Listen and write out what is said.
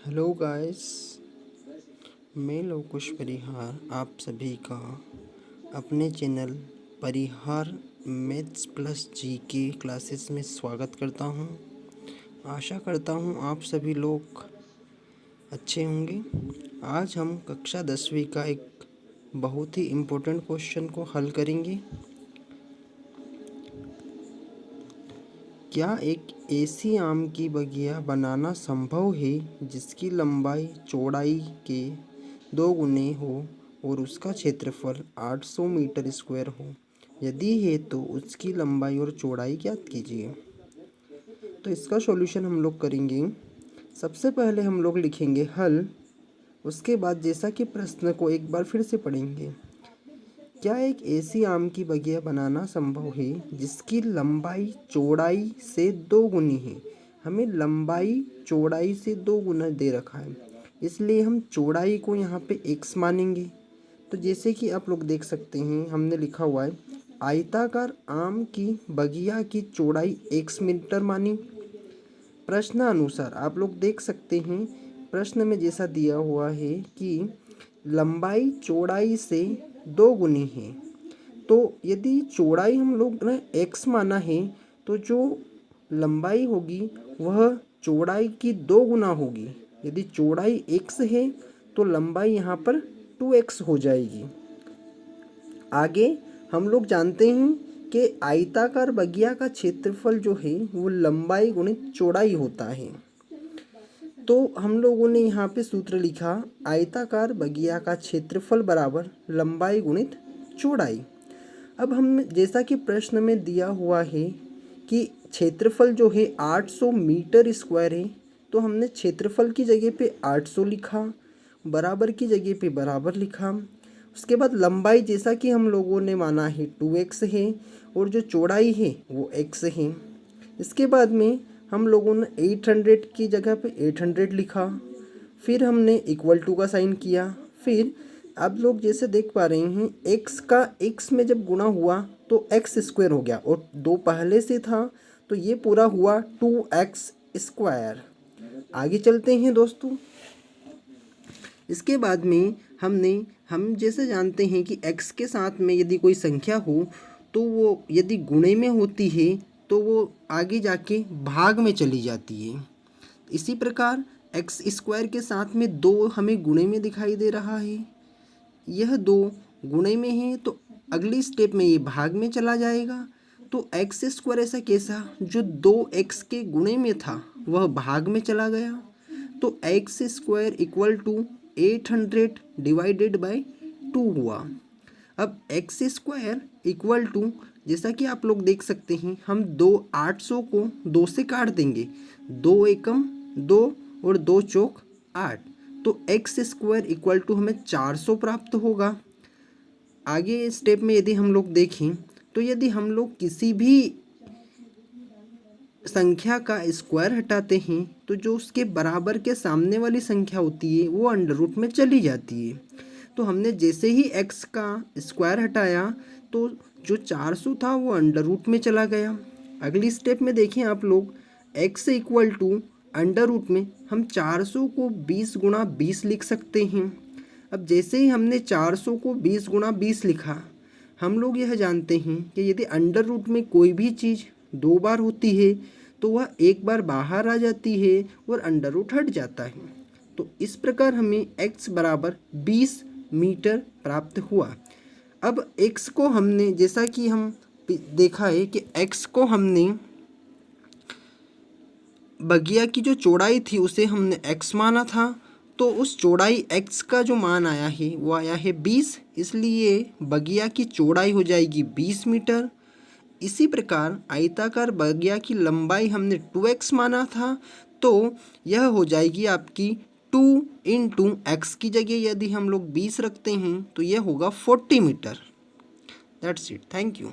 Hello guys, मैं लोकेश परिहार आप सभी का अपने चैनल परिहार मैथ्स प्लस जीके क्लासेस में स्वागत करता हूं। आशा करता हूं आप सभी लोग अच्छे होंगे। आज हम कक्षा 10वीं का एक बहुत ही इम्पोर्टेंट क्वेश्चन को हल करेंगे। क्या एक ऐसी आम की बगिया बनाना संभव है जिसकी लंबाई चौड़ाई के 2 गुने हो और उसका क्षेत्रफल 800 मीटर स्क्वायर हो? यदि है तो उसकी लंबाई और चौड़ाई ज्ञात कीजिए। तो इसका सॉल्यूशन हम लोग करेंगे। सबसे पहले हम लोग लिखेंगे हल। उसके बाद जैसा कि प्रश्न को एक बार फिर से पढ़ेंगे। क्या एक ऐसी आम की बगिया बनाना संभव है जिसकी लंबाई चौड़ाई से 2 गुनी है? हमें लंबाई चौड़ाई से 2 गुना दे रखा है, इसलिए हम चौड़ाई को यहाँ पे x मानेंगे। तो जैसे कि आप लोग देख सकते हैं, हमने लिखा हुआ है आयताकार आम की बगिया की चौड़ाई x मीटर मानी। प्रश्न अनुसार आप लोग देख सकते हैं, प्रश्न में जैसा दिया हुआ है कि लंबाई चौड़ाई से 2 गुनी है। तो यदि चौड़ाई हम लोग ने x माना है तो जो लंबाई होगी वह चौड़ाई की 2 गुना होगी। यदि चौड़ाई x है तो लंबाई यहाँ पर 2x हो जाएगी। आगे हम लोग जानते हैं कि आयताकार बगिया का क्षेत्रफल जो है वो लंबाई गुणित चौड़ाई होता है। तो हम लोगों ने यहाँ पे सूत्र लिखा आयताकार बगिया का क्षेत्रफल बराबर लंबाई गुणित चौड़ाई। अब हम जैसा कि प्रश्न में दिया हुआ है कि क्षेत्रफल जो है 800 मीटर स्क्वायर है, तो हमने क्षेत्रफल की जगह पे 800 लिखा, बराबर की जगह पे बराबर लिखा। उसके बाद लंबाई जैसा कि हम लोगों ने माना है 2x है और जो चौड़ाई है वो x है। इसके बाद में हम लोगों ने 800 की जगह पे 800 लिखा, फिर हमने इक्वल टू का साइन किया। फिर आप लोग जैसे देख पा रहे हैं x का x में जब गुणा हुआ तो x स्क्वायर हो गया और 2 पहले से था तो ये पूरा हुआ 2x स्क्वायर। आगे चलते हैं दोस्तों। इसके बाद में हम जैसे जानते हैं कि x के साथ में यदि कोई संख्या हो तो वो यदि गुणे में होती है तो वो आगे जाके भाग में चली जाती है। इसी प्रकार x स्क्वायर के साथ में 2 हमें गुणे में दिखाई दे रहा है। यह 2 गुणे में है तो अगली स्टेप में ये भाग में चला जाएगा। तो x स्क्वायर ऐसा कैसा जो 2x के गुणे में था वह भाग में चला गया। तो x square equal to 800 divided by 2 हुआ। अब x स्क्वायर इक्वल टू जैसा कि आप लोग देख सकते हैं, हम 800 को 2 से काट देंगे, 2 एकम 2 और 2 चौक 8, तो x स्क्वायर इक्वल टू हमें 400 प्राप्त होगा। आगे स्टेप में यदि हम लोग देखें तो यदि हम लोग किसी भी संख्या का स्क्वायर हटाते हैं तो जो उसके बराबर के सामने वाली संख्या होती है वो अंडर रूट में चली जाती है। तो हमने जैसे ही x का स्क्वायर हटाया तो जो 400 था वो अंडर रूट में चला गया। अगली स्टेप में देखें आप लोग, x equal to under root में हम 400 को 20 गुणा 20 लिख सकते हैं। अब जैसे ही हमने 400 को 20 गुणा 20 लिखा, हम लोग यह जानते हैं कि यदि अंडर रूट में कोई भी चीज़ 2 बार होती है तो वह एक बार बाहर आ जाती है और अंडर रूट हट जाता है। तो इस प्रकार हमें x बराबर 20 मीटर प्राप्त हुआ। अब x को हमने जैसा कि हम देखा है कि x को हमने बगिया की जो चौड़ाई थी उसे हमने x माना था, तो उस चौड़ाई x का जो मान आया है वो आया है 20, इसलिए बगिया की चौड़ाई हो जाएगी 20 मीटर। इसी प्रकार आयताकार बगिया की लंबाई हमने 2x माना था, तो यह हो जाएगी आपकी 2 इंटू x की जगह यदि हम लोग 20 रखते हैं तो यह होगा 40 मीटर। That's it, thank you.